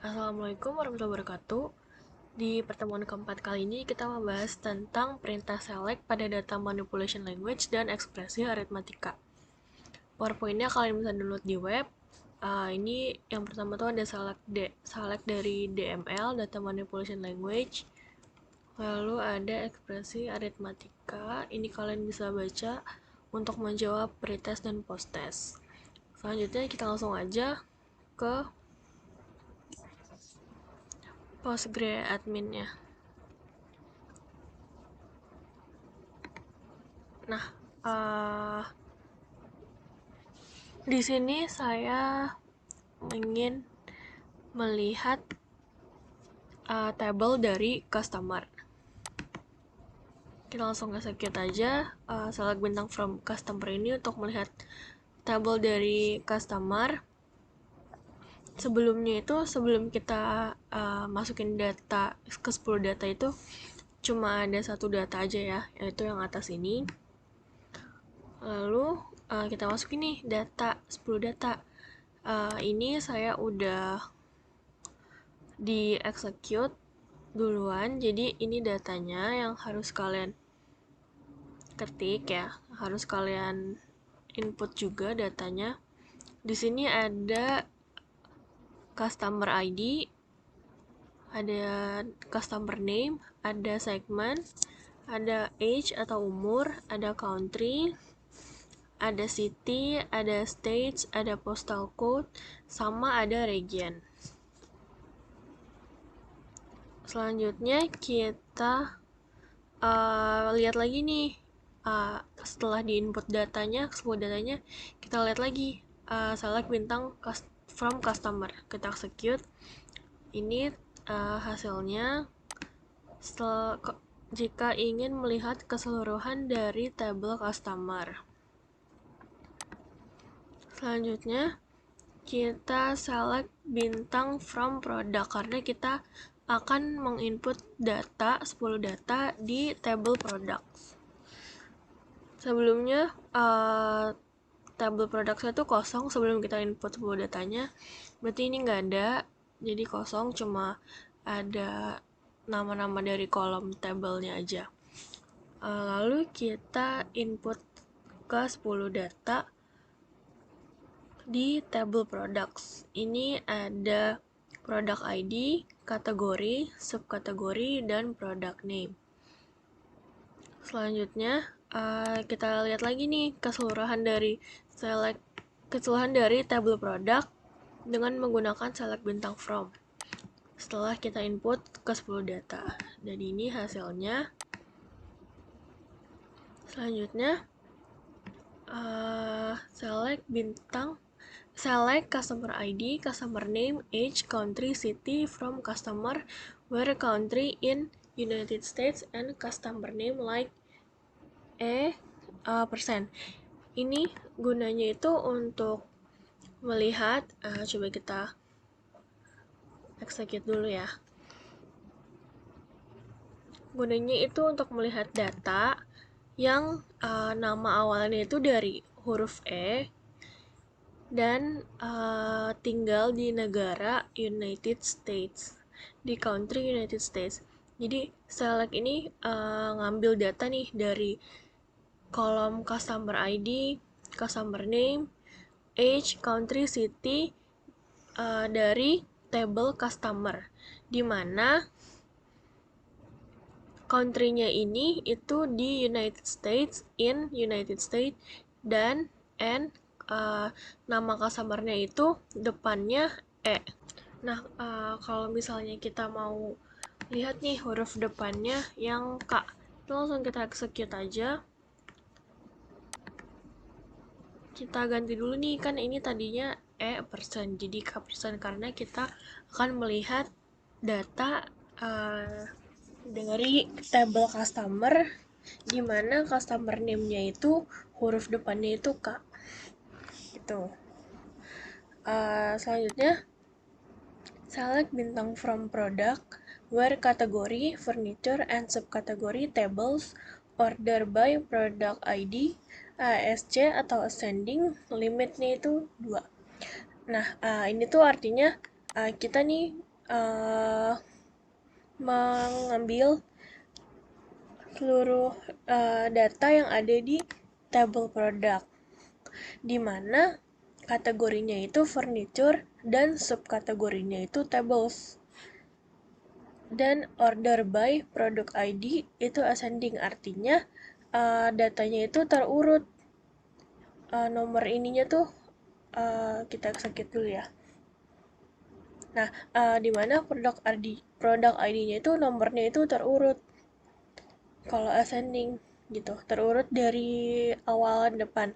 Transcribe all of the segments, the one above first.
Assalamualaikum warahmatullahi wabarakatuh. Di pertemuan keempat kali ini kita membahas tentang perintah select pada data manipulation language dan ekspresi aritmatika. PowerPoint-nya kalian bisa download di web. Ini yang pertama tuh ada select dari DML, data manipulation language. Lalu ada ekspresi aritmatika. Ini kalian bisa baca untuk menjawab pretest dan posttest. Selanjutnya kita langsung aja ke Postgre adminnya. Nah, di sini saya ingin melihat table dari customer. Kita langsung execute aja, select bintang from customer ini untuk melihat table dari customer. Sebelumnya itu, sebelum kita masukin data ke 10 data itu, cuma ada satu data aja ya, yaitu yang atas ini. Lalu kita masukin nih data, 10 data. Ini saya udah di execute duluan, jadi ini datanya yang harus kalian ketik ya, harus kalian input juga datanya. Di sini ada customer ID, ada customer name, ada segment, ada age atau umur, ada country, ada city, ada states, ada postal code, sama ada region. Selanjutnya kita lihat lagi nih, setelah di input datanya, semua datanya, kita lihat lagi, select bintang from customer, kita execute. Ini hasilnya jika ingin melihat keseluruhan dari tabel customer. Selanjutnya kita select bintang from product karena kita akan menginput data 10 data di table products. Sebelumnya table products itu kosong sebelum kita input 10 datanya, berarti ini nggak ada, jadi kosong, cuma ada nama-nama dari kolom tabelnya aja. Lalu kita input ke 10 data di table products. Ini ada product ID, kategori, subkategori, dan product name. Selanjutnya kita lihat lagi nih keseluruhan dari table product dengan menggunakan select bintang from. Setelah kita input ke 10 data. Dan ini hasilnya. Selanjutnya select customer ID, customer name, age, country, city from customer, where country in United States, and customer name like persen. Ini gunanya itu untuk melihat, coba kita execute dulu ya. Gunanya itu untuk melihat data yang nama awalnya itu dari huruf E dan tinggal di negara United States, di country United States. Jadi select ini ngambil data nih dari kolom customer ID, customer name, age, country, city dari table customer, di mana country-nya ini itu di United States, in United States, dan nama customer-nya itu depannya E. Nah, kalau misalnya kita mau lihat nih huruf depannya yang K, itu langsung kita execute aja. Kita ganti dulu nih, kan ini tadinya E persen, jadi K persen, karena kita akan melihat data dari table customer di mana customer name-nya itu huruf depannya itu K. Gitu. Selanjutnya select bintang from product where kategori, furniture, and subkategori tables order by product ID, ASC atau ascending, limitnya itu 2. Nah, ini tuh artinya kita nih mengambil seluruh data yang ada di tabel produk, di mana kategorinya itu furniture dan subkategorinya itu tables. Dan order by product ID itu ascending, artinya datanya itu terurut. Nomor ininya tuh kita execute dulu ya. Nah, di mana produk ID-nya itu nomornya itu terurut. Kalau ascending gitu, terurut dari awalan depan.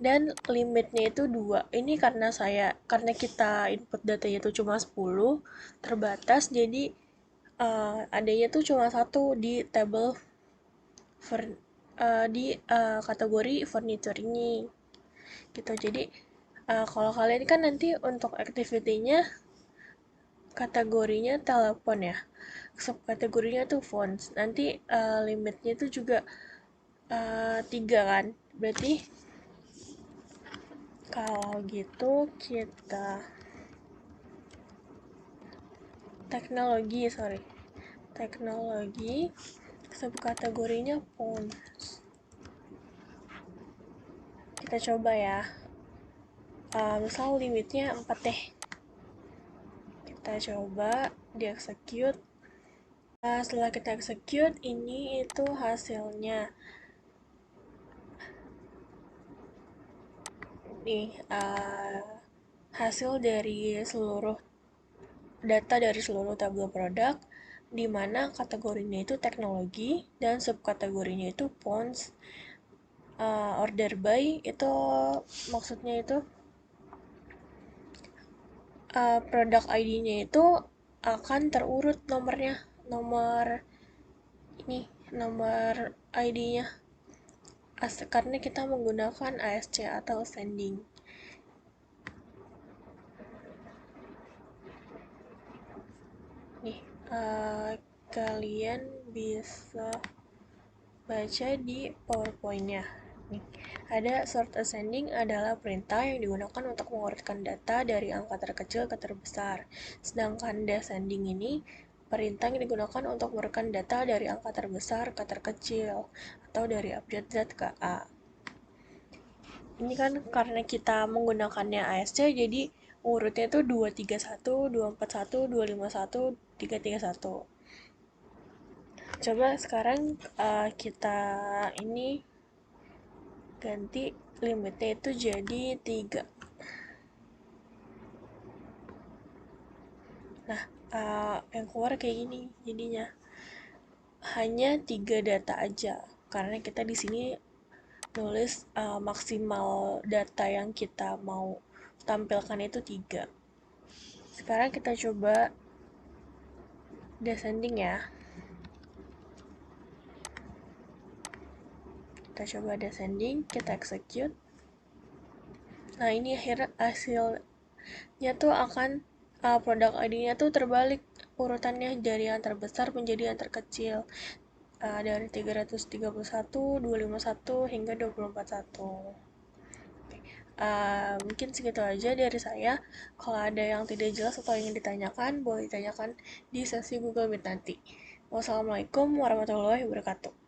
Dan limitnya itu 2. Ini karena kita input datanya itu cuma 10, terbatas, jadi adanya tuh cuma satu di table di kategori furniture ini gitu. Jadi kalau kalian kan nanti untuk activity-nya kategorinya telepon ya, subkategorinya tuh phones, nanti limitnya itu juga 3 kan, berarti kalau gitu kita teknologi subkategorinya phones. Kita coba ya, misal limitnya 4 deh. Kita coba di execute. Setelah kita execute, ini itu hasilnya. Nih, hasil dari seluruh data dari seluruh tabel produk, di mana kategorinya itu teknologi dan subkategorinya itu phones. Order by itu maksudnya itu produk ID-nya itu akan terurut nomornya, nomor ID-nya, karena kita menggunakan ASC atau ascending. Nih, kalian bisa baca di PowerPoint-nya. Nih, ada sort ascending adalah perintah yang digunakan untuk mengurutkan data dari angka terkecil ke terbesar. Sedangkan descending ini perintah yang digunakan untuk mengurutkan data dari angka terbesar ke terkecil atau dari update Z ke A. Ini kan karena kita menggunakannya ASC, jadi urutnya itu 231, 241, 251, 331. Coba sekarang kita ini ganti limitnya itu jadi 3. Nah, yang keluar kayak gini jadinya. Hanya 3 data aja, karena kita di sini nulis maksimal data yang kita mau tampilkan itu 3. Sekarang kita coba descending ya. Kita coba descending, kita execute. Nah, ini hasilnya tuh akan produk ID-nya tuh terbalik urutannya dari yang terbesar menjadi yang terkecil. Dari 331, 251 hingga 241. Mungkin segitu aja dari saya. Kalau ada yang tidak jelas atau ingin ditanyakan, boleh ditanyakan di sesi Google Meet nanti. Wassalamualaikum warahmatullahi wabarakatuh.